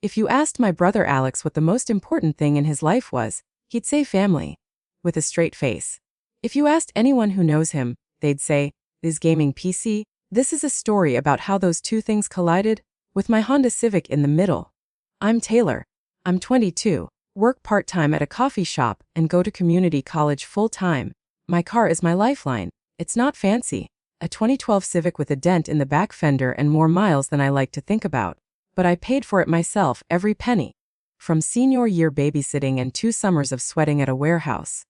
If you asked my brother Alex what the most important thing in his life was, he'd say family. With a straight face. If you asked anyone who knows him, they'd say, his gaming PC. This is a story about how those two things collided, with my Honda Civic in the middle. I'm Taylor. I'm 22, work part-time at a coffee shop, and go to community college full-time. My car is my lifeline. It's not fancy. A 2012 Civic with a dent in the back fender and more miles than I like to think about. But I paid for it myself, every penny. From senior year babysitting and 2 summers of sweating at a warehouse.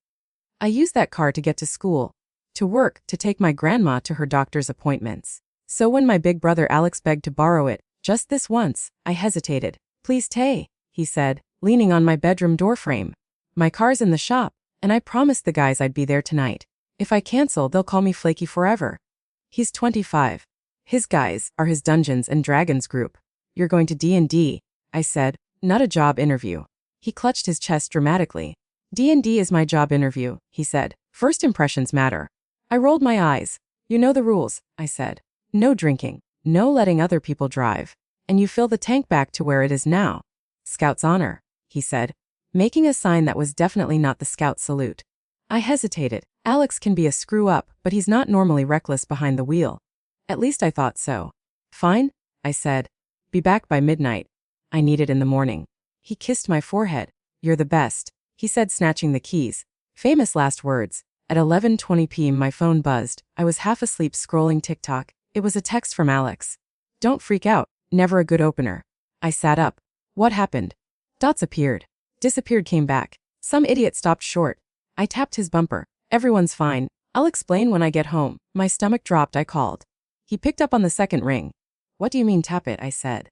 I used that car to get to school, to work, to take my grandma to her doctor's appointments. So when my big brother Alex begged to borrow it, just this once, I hesitated. Please, Tay, he said, leaning on my bedroom doorframe. My car's in the shop, and I promised the guys I'd be there tonight. If I cancel, they'll call me flaky forever. He's 25. His guys are his Dungeons and Dragons group. You're going to D&D, I said, not a job interview. He clutched his chest dramatically. D&D is my job interview, he said. First impressions matter. I rolled my eyes. You know the rules, I said. No drinking, no letting other people drive. And you fill the tank back to where it is now. Scout's honor, he said, making a sign that was definitely not the Scout salute. I hesitated. Alex can be a screw-up, but he's not normally reckless behind the wheel. At least I thought so. Fine, I said. Be back by midnight. I need it in the morning. He kissed my forehead. You're the best, he said, snatching the keys. Famous last words. At 11:20 p.m. my phone buzzed. I was half asleep scrolling TikTok. It was a text from Alex. Don't freak out. Never a good opener. I sat up. What happened? Dots appeared. Disappeared, came back. Some idiot stopped short. I tapped his bumper. Everyone's fine. I'll explain when I get home. My stomach dropped. I called. He picked up on the second ring. What do you mean tap it? I said.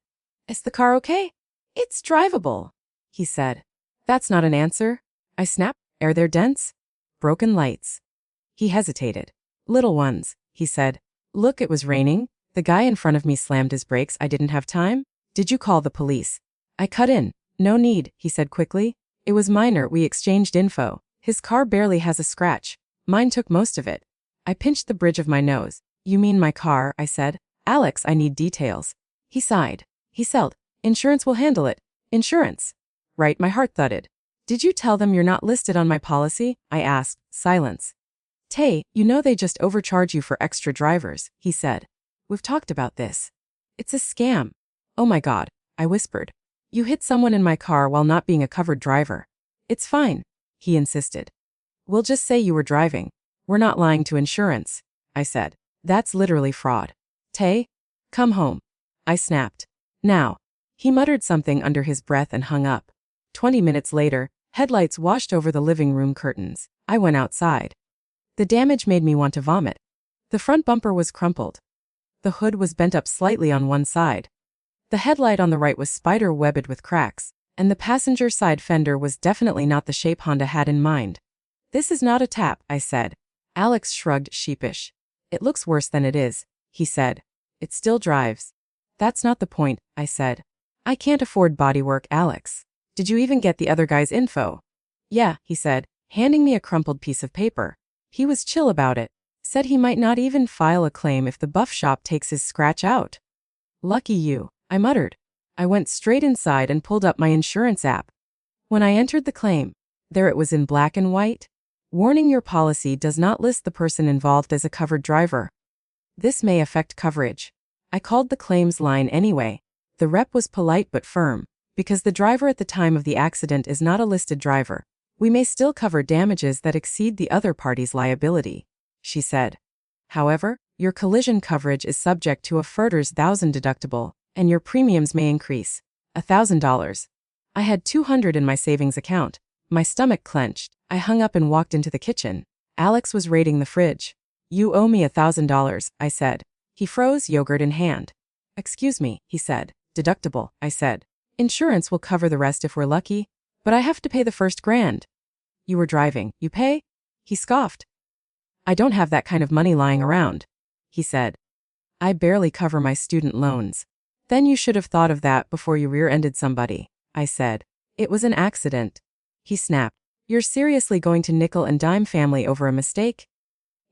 Is the car okay? It's drivable, he said. That's not an answer. I snapped. Are there dents? Broken lights. He hesitated. Little ones, he said. Look, it was raining. The guy in front of me slammed his brakes. I didn't have time. Did you call the police? I cut in. No need, he said quickly. It was minor. We exchanged info. His car barely has a scratch. Mine took most of it. I pinched the bridge of my nose. You mean my car? I said. Alex, I need details. He sighed. He said, insurance will handle it. Insurance? Right, my heart thudded. Did you tell them you're not listed on my policy? I asked. Silence. Tay, you know they just overcharge you for extra drivers, he said. We've talked about this. It's a scam. Oh my God, I whispered. You hit someone in my car while not being a covered driver. It's fine, he insisted. We'll just say you were driving. We're not lying to insurance, I said. That's literally fraud. Tay, come home. I snapped. Now. He muttered something under his breath and hung up. 20 minutes later, headlights washed over the living room curtains. I went outside. The damage made me want to vomit. The front bumper was crumpled. The hood was bent up slightly on one side. The headlight on the right was spider-webbed with cracks, and the passenger side fender was definitely not the shape Honda had in mind. This is not a tap, I said. Alex shrugged, sheepish. It looks worse than it is, he said. It still drives. That's not the point, I said. I can't afford bodywork, Alex. Did you even get the other guy's info? Yeah, he said, handing me a crumpled piece of paper. He was chill about it. Said he might not even file a claim if the buff shop takes his scratch out. Lucky you, I muttered. I went straight inside and pulled up my insurance app. When I entered the claim, there it was in black and white. Warning: your policy does not list the person involved as a covered driver. This may affect coverage. I called the claims line anyway. The rep was polite but firm. Because the driver at the time of the accident is not a listed driver, we may still cover damages that exceed the other party's liability, she said. However, your collision coverage is subject to a $1,000 deductible, and your premiums may increase. $1,000. I had $200 in my savings account. My stomach clenched. I hung up and walked into the kitchen. Alex was raiding the fridge. You owe me $1,000, I said. He froze, yogurt in hand. Excuse me, he said. Deductible, I said. Insurance will cover the rest if we're lucky, but I have to pay the first $1,000. You were driving, you pay? He scoffed. I don't have that kind of money lying around, he said. I barely cover my student loans. Then you should have thought of that before you rear-ended somebody, I said. It was an accident. He snapped. You're seriously going to nickel and dime family over a mistake?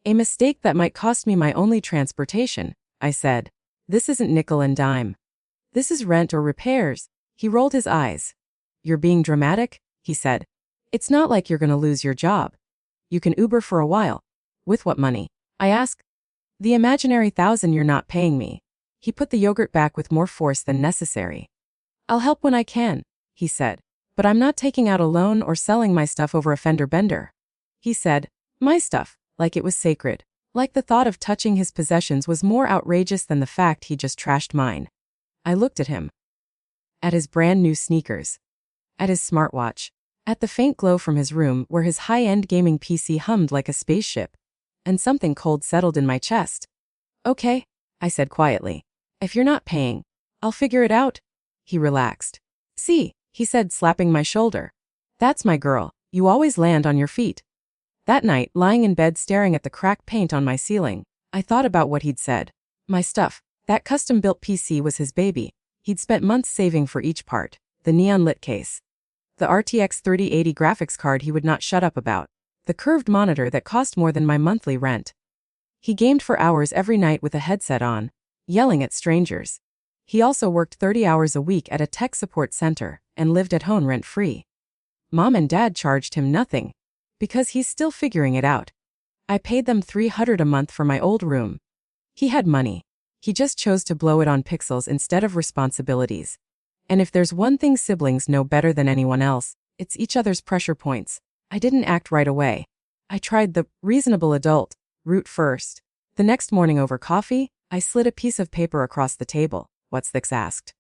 A mistake that might cost me my only transportation, I said. This isn't nickel and dime. This is rent or repairs, He rolled his eyes. You're being dramatic, he said. It's not like you're gonna lose your job. You can Uber for a while. With what money? I asked. The imaginary 1,000 you're not paying me. He put the yogurt back with more force than necessary. I'll help when I can, he said. But I'm not taking out a loan or selling my stuff over a fender bender. He said, my stuff, like it was sacred. Like the thought of touching his possessions was more outrageous than the fact he just trashed mine. I looked at him. At his brand new sneakers. At his smartwatch. At the faint glow from his room where his high-end gaming PC hummed like a spaceship. And something cold settled in my chest. Okay, I said quietly. If you're not paying, I'll figure it out. He relaxed. See, he said, slapping my shoulder. That's my girl, you always land on your feet. That night, lying in bed staring at the cracked paint on my ceiling, I thought about what he'd said. My stuff, that custom-built PC was his baby. He'd spent months saving for each part. The neon-lit case. The RTX 3080 graphics card he would not shut up about. The curved monitor that cost more than my monthly rent. He gamed for hours every night with a headset on, yelling at strangers. He also worked 30 hours a week at a tech support center and lived at home rent-free. Mom and Dad charged him nothing, because he's still figuring it out. I paid them $300 a month for my old room. He had money. He just chose to blow it on pixels instead of responsibilities. And if there's one thing siblings know better than anyone else, it's each other's pressure points. I didn't act right away. I tried the reasonable adult route first. The next morning over coffee, I slid a piece of paper across the table. What's this? Asked.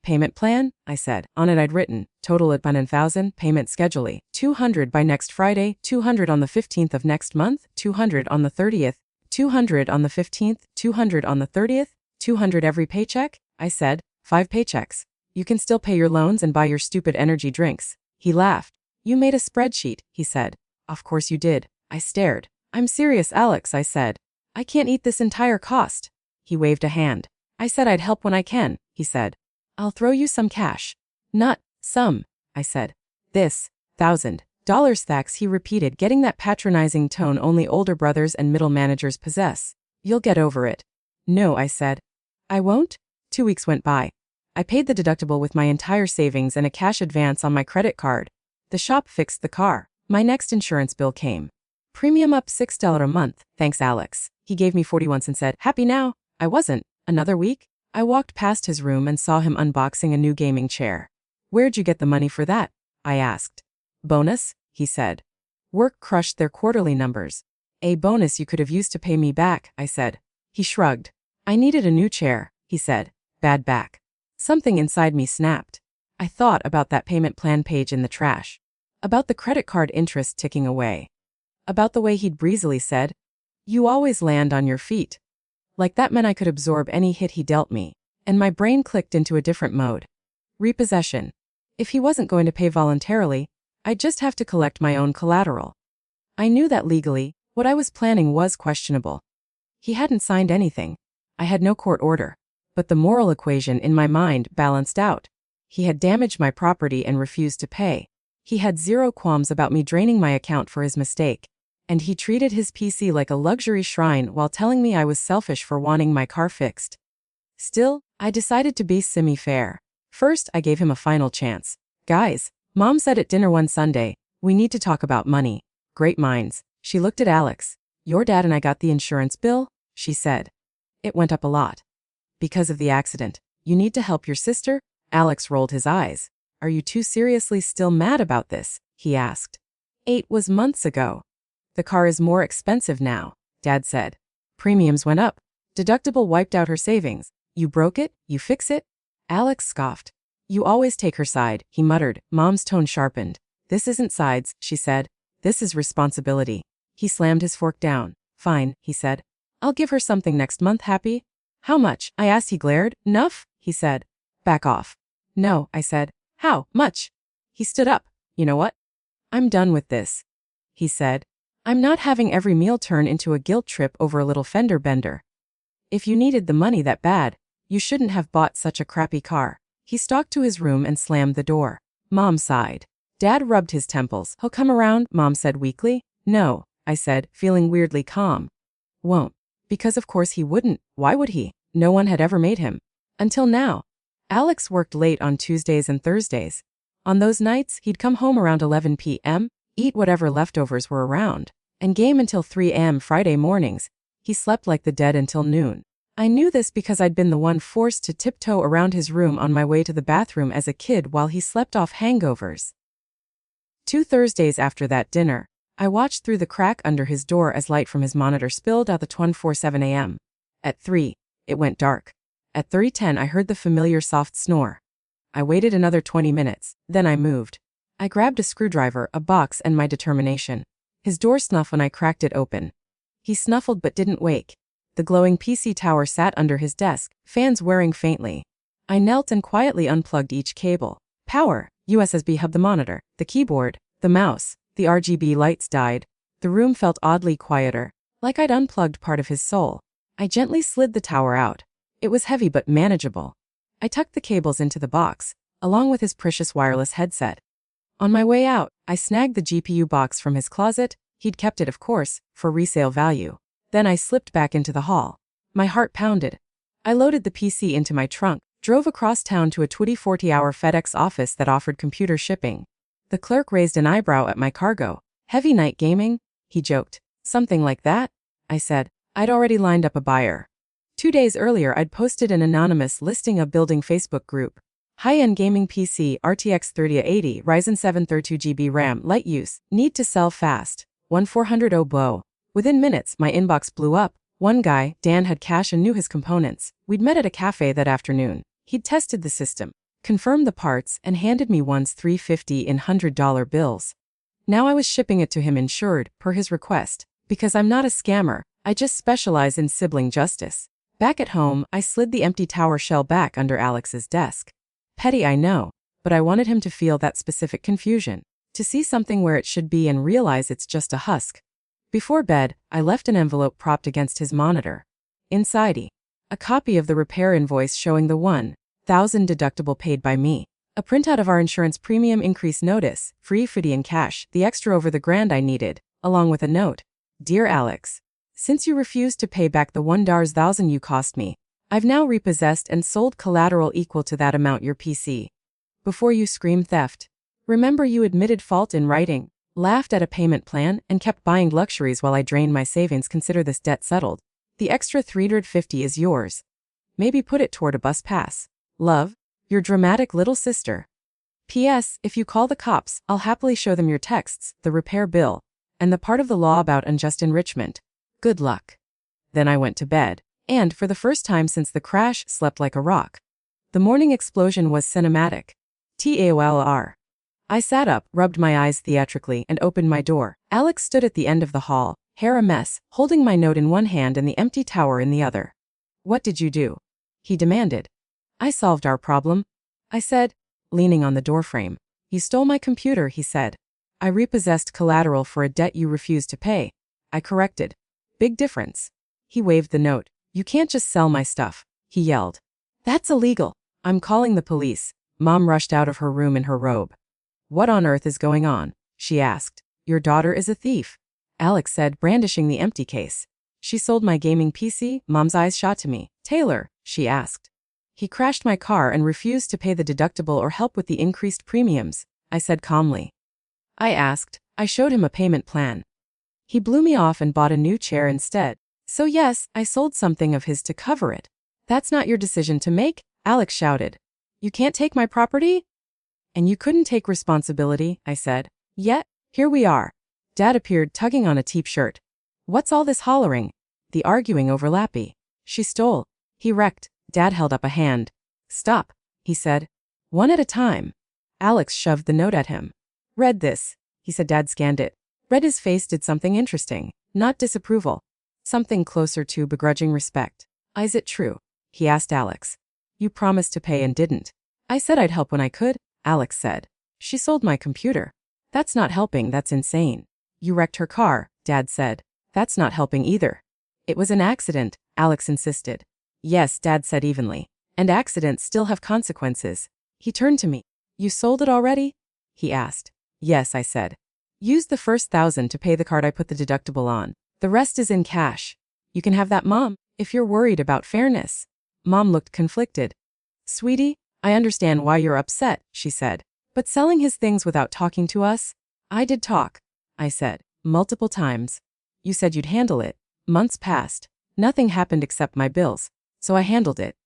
Payment plan? I said. On it I'd written, total at 1,000, payment schedule, 200 by next Friday, 200 on the 15th of next month, 200 on the 30th, 200 on the 15th, 200 on the 30th, 200 every paycheck? I said, 5 paychecks. You can still pay your loans and buy your stupid energy drinks. He laughed. You made a spreadsheet, he said. Of course you did. I stared. I'm serious, Alex, I said. I can't eat this entire cost. He waved a hand. I said I'd help when I can, he said. I'll throw you some cash. Not some, I said. This, $1,000 stacks, he repeated, getting that patronizing tone only older brothers and middle managers possess. You'll get over it. No, I said. I won't? 2 weeks went by. I paid the deductible with my entire savings and a cash advance on my credit card. The shop fixed the car. My next insurance bill came. Premium up $6 a month, thanks Alex. He gave me 41 cents and said, happy now? I wasn't. Another week? I walked past his room and saw him unboxing a new gaming chair. Where'd you get the money for that? I asked. Bonus, he said. Work crushed their quarterly numbers. A bonus you could have used to pay me back, I said. He shrugged. I needed a new chair, he said. Bad back. Something inside me snapped. I thought about that payment plan page in the trash. About the credit card interest ticking away. About the way he'd breezily said, you always land on your feet. Like that meant I could absorb any hit he dealt me, and my brain clicked into a different mode. Repossession. If he wasn't going to pay voluntarily, I'd just have to collect my own collateral. I knew that legally, what I was planning was questionable. He hadn't signed anything. I had no court order. But the moral equation in my mind balanced out. He had damaged my property and refused to pay. He had zero qualms about me draining my account for his mistake. And he treated his PC like a luxury shrine while telling me I was selfish for wanting my car fixed. Still, I decided to be semi-fair. First, I gave him a final chance. Guys, Mom said at dinner one Sunday, we need to talk about money. Great minds. She looked at Alex. Your dad and I got the insurance bill, she said. It went up a lot. Because of the accident. You need to help your sister? Alex rolled his eyes. Are you two seriously still mad about this? He asked. 8 was months ago. The car is more expensive now, Dad said. Premiums went up. Deductible wiped out her savings. You broke it, you fix it? Alex scoffed. You always take her side, he muttered. Mom's tone sharpened. This isn't sides, she said. This is responsibility. He slammed his fork down. Fine, he said. I'll give her something next month, happy? How much? I asked. He glared. Enough, he said. Back off. No, I said. How much? He stood up. You know what? I'm done with this, he said. I'm not having every meal turn into a guilt trip over a little fender bender. If you needed the money that bad, you shouldn't have bought such a crappy car. He stalked to his room and slammed the door. Mom sighed. Dad rubbed his temples. He'll come around, Mom said weakly. No, I said, feeling weirdly calm. Won't. Because of course he wouldn't. Why would he? No one had ever made him. Until now. Alex worked late on Tuesdays and Thursdays. On those nights, he'd come home around 11 p.m., eat whatever leftovers were around, and game until 3 a.m. Friday mornings. He slept like the dead until noon. I knew this because I'd been the one forced to tiptoe around his room on my way to the bathroom as a kid while he slept off hangovers. 2 Thursdays after that dinner, I watched through the crack under his door as light from his monitor spilled out the 24/7 a.m. At 3, it went dark. At 3:10 I heard the familiar soft snore. I waited another 20 minutes, then I moved. I grabbed a screwdriver, a box, and my determination. His door snuffed when I cracked it open. He snuffled but didn't wake. The glowing PC tower sat under his desk, fans whirring faintly. I knelt and quietly unplugged each cable. Power, USB hub, the monitor, the keyboard, the mouse, the RGB lights died. The room felt oddly quieter, like I'd unplugged part of his soul. I gently slid the tower out. It was heavy but manageable. I tucked the cables into the box, along with his precious wireless headset. On my way out, I snagged the GPU box from his closet. He'd kept it, of course, for resale value. Then I slipped back into the hall. My heart pounded. I loaded the PC into my trunk, drove across town to a 40-hour FedEx office that offered computer shipping. The clerk raised an eyebrow at my cargo. Heavy night gaming? He joked. Something like that? I said. I'd already lined up a buyer. 2 days earlier I'd posted an anonymous listing a building Facebook group. High-end gaming PC, RTX 3080, Ryzen 7 32GB RAM, light use, need to sell fast. 1400 beau. Within minutes, my inbox blew up. One guy, Dan, had cash and knew his components. We'd met at a cafe that afternoon. He'd tested the system, confirmed the parts, and handed me one's $350 in $100 bills. Now I was shipping it to him insured, per his request. Because I'm not a scammer, I just specialize in sibling justice. Back at home, I slid the empty tower shell back under Alex's desk. Petty, I know, but I wanted him to feel that specific confusion, to see something where it should be and realize it's just a husk. Before bed, I left an envelope propped against his monitor. Inside, a copy of the repair invoice showing the $1,000 deductible paid by me, a printout of our insurance premium increase notice, free footy in cash, the extra over the $1,000 I needed, along with a note. Dear Alex, since you refused to pay back the $1,000 you cost me, I've now repossessed and sold collateral equal to that amount your PC. Before you scream theft, remember you admitted fault in writing, laughed at a payment plan, and kept buying luxuries while I drained my savings. Consider this debt settled. The extra $350 is yours. Maybe put it toward a bus pass. Love, your dramatic little sister. P.S. If you call the cops, I'll happily show them your texts, the repair bill, and the part of the law about unjust enrichment. Good luck. Then I went to bed, and, for the first time since the crash, slept like a rock. The morning explosion was cinematic. TAOLR. I sat up, rubbed my eyes theatrically, and opened my door. Alex stood at the end of the hall, hair a mess, holding my note in one hand and the empty tower in the other. What did you do? He demanded. I solved our problem, I said, leaning on the doorframe. You stole my computer, he said. I repossessed collateral for a debt you refused to pay, I corrected. Big difference. He waved the note. You can't just sell my stuff, he yelled. That's illegal. I'm calling the police. Mom rushed out of her room in her robe. What on earth is going on? She asked. Your daughter is a thief, Alex said, brandishing the empty case. She sold my gaming PC. Mom's eyes shot to me. Taylor, she asked. He crashed my car and refused to pay the deductible or help with the increased premiums, I said calmly. I asked. I showed him a payment plan. He blew me off and bought a new chair instead. So yes, I sold something of his to cover it. That's not your decision to make, Alex shouted. You can't take my property? And you couldn't take responsibility, I said. Yet, here we are. Dad appeared, tugging on a t-shirt. What's all this hollering? The arguing over Lappy. She stole. He wrecked. Dad held up a hand. Stop, he said. One at a time. Alex shoved the note at him. Read this, he said. Dad scanned it. Read his face did something interesting, not disapproval. Something closer to begrudging respect. Is it true? He asked Alex. You promised to pay and didn't. I said I'd help when I could, Alex said. She sold my computer. That's not helping, that's insane. You wrecked her car, Dad said. That's not helping either. It was an accident, Alex insisted. Yes, Dad said evenly. And accidents still have consequences. He turned to me. You sold it already? He asked. Yes, I said. Use the first $1,000 to pay the card I put the deductible on. The rest is in cash. You can have that, Mom, if you're worried about fairness. Mom looked conflicted. Sweetie, I understand why you're upset, she said. But selling his things without talking to us? I did talk, I said, multiple times. You said you'd handle it. Months passed. Nothing happened except my bills. So I handled it.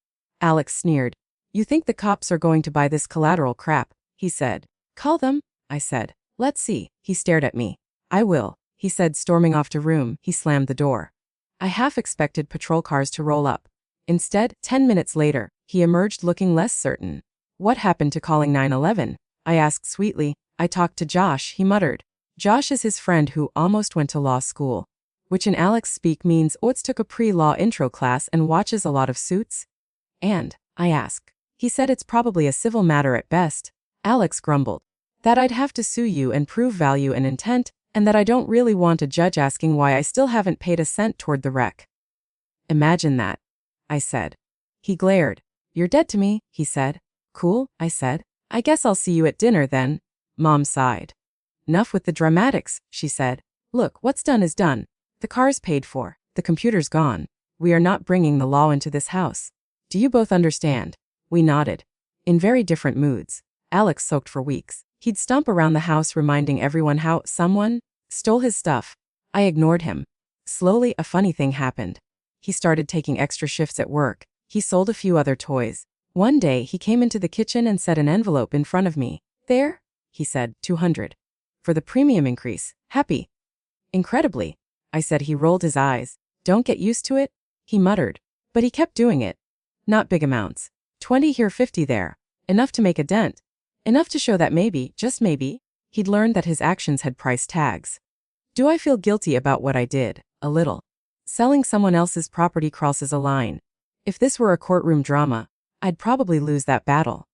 Alex sneered. You think the cops are going to buy this collateral crap, he said. Call them, I said. Let's see. He stared at me. I will, he said, storming off to room. He slammed the door. I half expected patrol cars to roll up. Instead, 10 minutes later, he emerged looking less certain. What happened to calling 911? I asked sweetly. I talked to Josh, he muttered. Josh is his friend who almost went to law school. Which in Alex speak means Oates took a pre-law intro class and watches a lot of Suits? And, I asked. He said it's probably a civil matter at best. Alex grumbled. That I'd have to sue you and prove value and intent, and that I don't really want a judge asking why I still haven't paid a cent toward the wreck. Imagine that, I said. He glared. You're dead to me, he said. Cool, I said. I guess I'll see you at dinner then. Mom sighed. Enough with the dramatics, she said. Look, what's done is done. The car's paid for. The computer's gone. We are not bringing the law into this house. Do you both understand? We nodded. In very different moods. Alex soaked for weeks. He'd stomp around the house reminding everyone how someone stole his stuff. I ignored him. Slowly, a funny thing happened. He started taking extra shifts at work. He sold a few other toys. One day, he came into the kitchen and set an envelope in front of me. There, he said, 200. For the premium increase. Happy. Incredibly, I said. He rolled his eyes. Don't get used to it, he muttered. But he kept doing it. Not big amounts. 20 here, 50 there. Enough to make a dent. Enough to show that maybe, just maybe, he'd learned that his actions had price tags. Do I feel guilty about what I did? A little. Selling someone else's property crosses a line. If this were a courtroom drama, I'd probably lose that battle.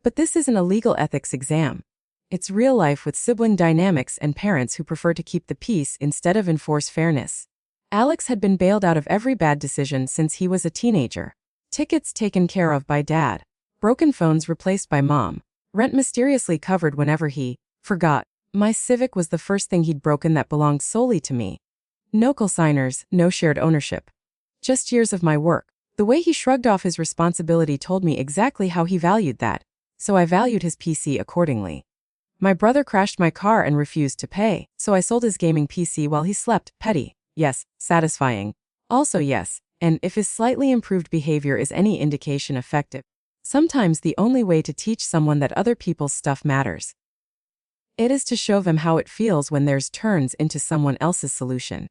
But this isn't a legal ethics exam. It's real life with sibling dynamics and parents who prefer to keep the peace instead of enforce fairness. Alex had been bailed out of every bad decision since he was a teenager. Tickets taken care of by dad. Broken phones replaced by mom. Rent mysteriously covered whenever he forgot. My Civic was the first thing he'd broken that belonged solely to me. No consigners, no shared ownership. Just years of my work. The way he shrugged off his responsibility told me exactly how he valued that, so I valued his PC accordingly. My brother crashed my car and refused to pay, so I sold his gaming PC while he slept. Petty. Yes, satisfying. Also yes, and if his slightly improved behavior is any indication, effective. Sometimes the only way to teach someone that other people's stuff matters. It is to show them how it feels when theirs turns into someone else's solution.